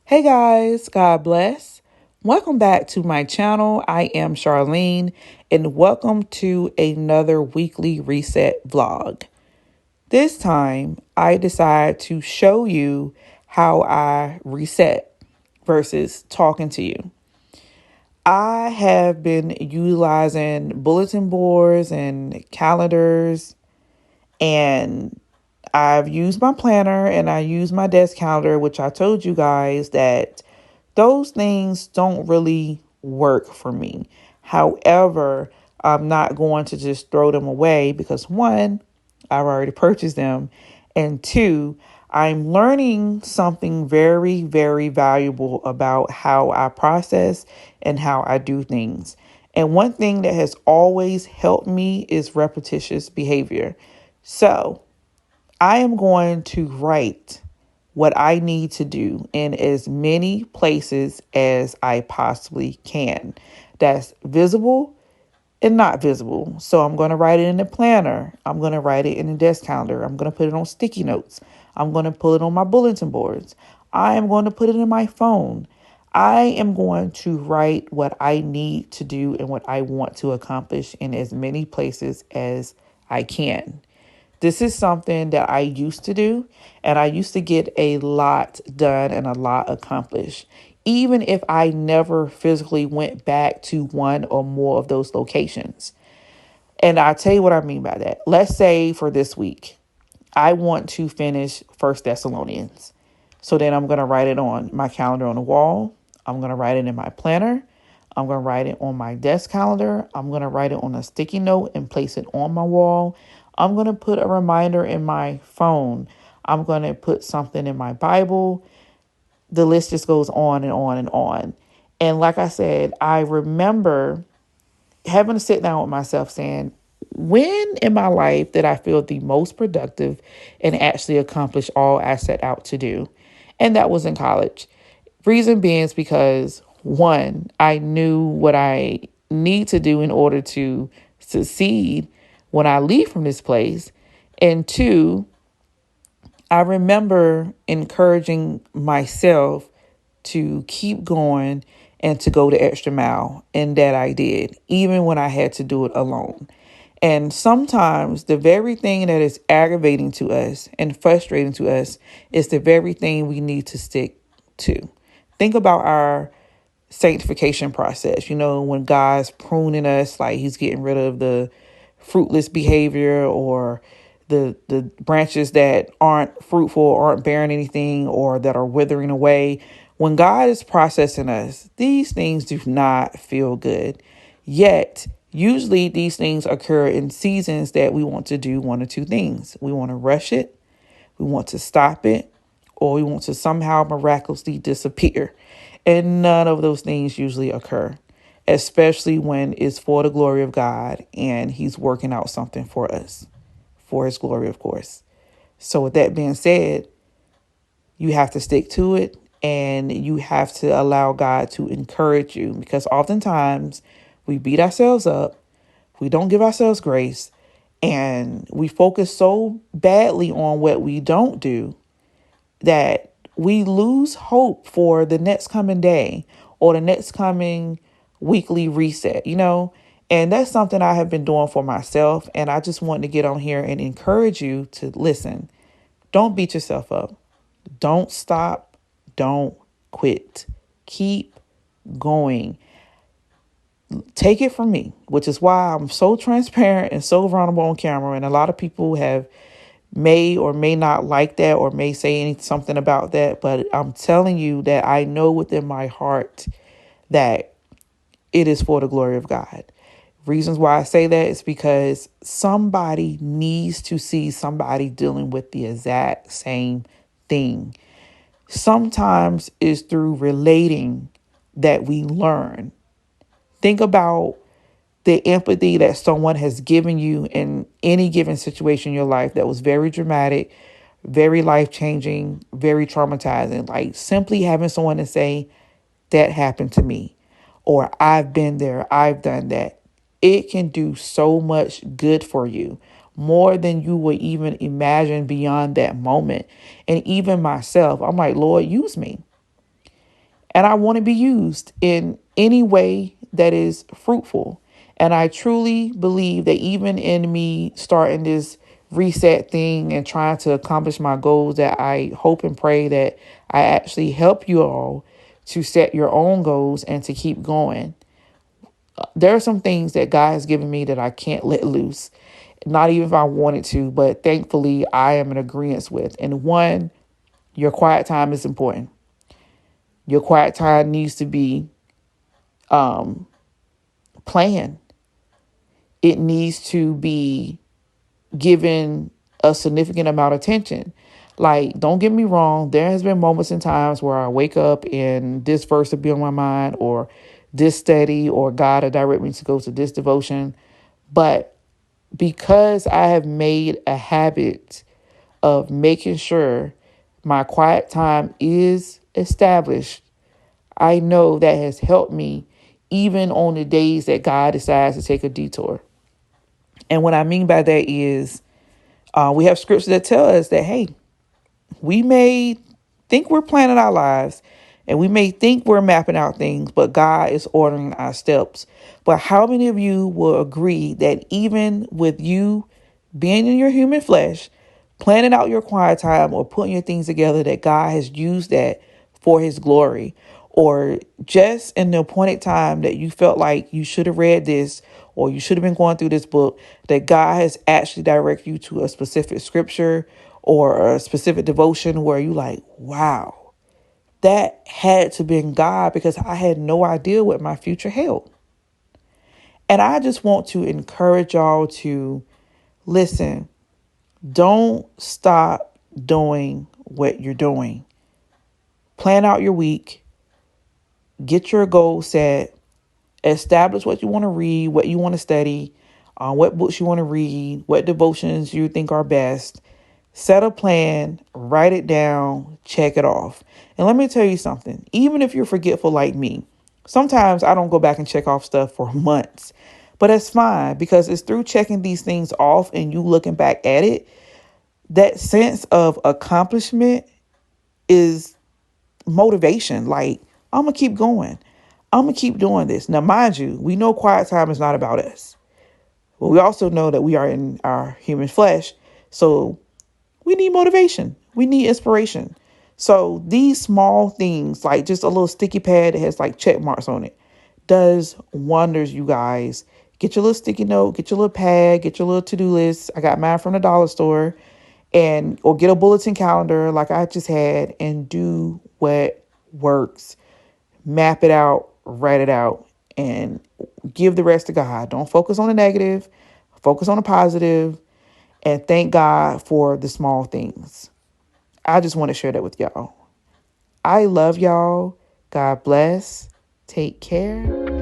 Hey guys, God bless. Welcome back to my channel. I am Charlene, and welcome to another weekly reset vlog. This time, I decide to show you how I reset versus talking to you. I have been utilizing bulletin boards and calendars, and I've used my planner and I use my desk calendar, which I told you guys that those things don't really work for me. However, I'm not going to just throw them away because one, I've already purchased them. And two, I'm learning something very, very valuable about how I process and how I do things. And one thing that has always helped me is repetitious behavior. So I am going to write what I need to do in as many places as I possibly can. That's visible and not visible. So I'm going to write it in the planner. I'm going to write it in the desk calendar. I'm going to put it on sticky notes. I'm going to put it on my bulletin boards. I am going to put it in my phone. I am going to write what I need to do and what I want to accomplish in as many places as I can. This is something that I used to do, and I used to get a lot done and a lot accomplished, even if I never physically went back to one or more of those locations. And I'll tell you what I mean by that. Let's say for this week, I want to finish First Thessalonians. So then I'm going to write it on my calendar on the wall. I'm going to write it in my planner. I'm going to write it on my desk calendar. I'm going to write it on a sticky note and place it on my wall. I'm going to put a reminder in my phone. I'm going to put something in my Bible. The list just goes on and on and on. And like I said, I remember having to sit down with myself saying, when in my life did I feel the most productive and actually accomplish all I set out to do? And that was in college. Reason being is because one, I knew what I need to do in order to succeed when I leave from this place. And two, I remember encouraging myself to keep going and to go the extra mile. And that I did, even when I had to do it alone. And sometimes the very thing that is aggravating to us and frustrating to us is the very thing we need to stick to. Think about our sanctification process. You know, when God's pruning us, like he's getting rid of the fruitless behavior or the branches that aren't fruitful, aren't bearing anything, or that are withering away. When God is processing us, these things do not feel good. Yet, usually these things occur in seasons that we want to do one or two things. We want to rush it, we want to stop it, or we want to somehow miraculously disappear. And none of those things usually occur, especially when it's for the glory of God and he's working out something for us, for his glory, of course. So with that being said, you have to stick to it and you have to allow God to encourage you, because oftentimes we beat ourselves up, we don't give ourselves grace, and we focus so badly on what we don't do that we lose hope for the next coming day or the next coming weekly reset, and that's something I have been doing for myself. And I just wanted to get on here and encourage you to listen. Don't beat yourself up. Don't stop. Don't quit. Keep going. Take it from me, which is why I'm so transparent and so vulnerable on camera. And a lot of people may or may not like that or may say something about that. But I'm telling you that I know within my heart that it is for the glory of God. Reasons why I say that is because somebody needs to see somebody dealing with the exact same thing. Sometimes it's through relating that we learn. Think about the empathy that someone has given you in any given situation in your life that was very dramatic, very life-changing, very traumatizing. Like simply having someone to say, that happened to me, or I've been there, I've done that. It can do so much good for you, more than you would even imagine beyond that moment. And even myself, I'm like, Lord, use me. And I want to be used in any way that is fruitful. And I truly believe that even in me starting this reset thing and trying to accomplish my goals, that I hope and pray that I actually help you all to set your own goals and to keep going. There are some things that God has given me that I can't let loose, not even if I wanted to, but thankfully I am in agreement with. And one, your quiet time is important. Your quiet time needs to be planned. It needs to be given a significant amount of attention. Like, don't get me wrong, there has been moments and times where I wake up and this verse will be on my mind, or this study, or God will direct me to go to this devotion. But because I have made a habit of making sure my quiet time is established, I know that has helped me even on the days that God decides to take a detour. And what I mean by that is we have scriptures that tell us that, hey, we may think we're planning our lives and we may think we're mapping out things, but God is ordering our steps. But how many of you will agree that even with you being in your human flesh, planning out your quiet time or putting your things together, that God has used that for his glory? Or just in the appointed time that you felt like you should have read this or you should have been going through this book, that God has actually directed you to a specific scripture or a specific devotion where you like, wow, that had to be God, because I had no idea what my future held. And I just want to encourage y'all to listen. Don't stop doing what you're doing. Plan out your week. Get your goal set. Establish what you want to read, what you want to study, what books you want to read, what devotions you think are best. Set a plan, write it down, check it off. And let me tell you something. Even if you're forgetful like me, sometimes I don't go back and check off stuff for months. But that's fine, because it's through checking these things off and you looking back at it, that sense of accomplishment is motivation. Like, I'm going to keep going. I'm going to keep doing this. Now, mind you, we know quiet time is not about us. But we also know that we are in our human flesh. So we need motivation. We need inspiration. So these small things, like just a little sticky pad that has like check marks on it, does wonders, you guys. Get your little sticky note, get your little pad, get your little to-do list. I got mine from the dollar store, or get a bulletin calendar like I just had, and do what works. Map it out, write it out, and give the rest to God. Don't focus on the negative, focus on the positive, and thank God for the small things. I just want to share that with y'all. I love y'all. God bless. Take care.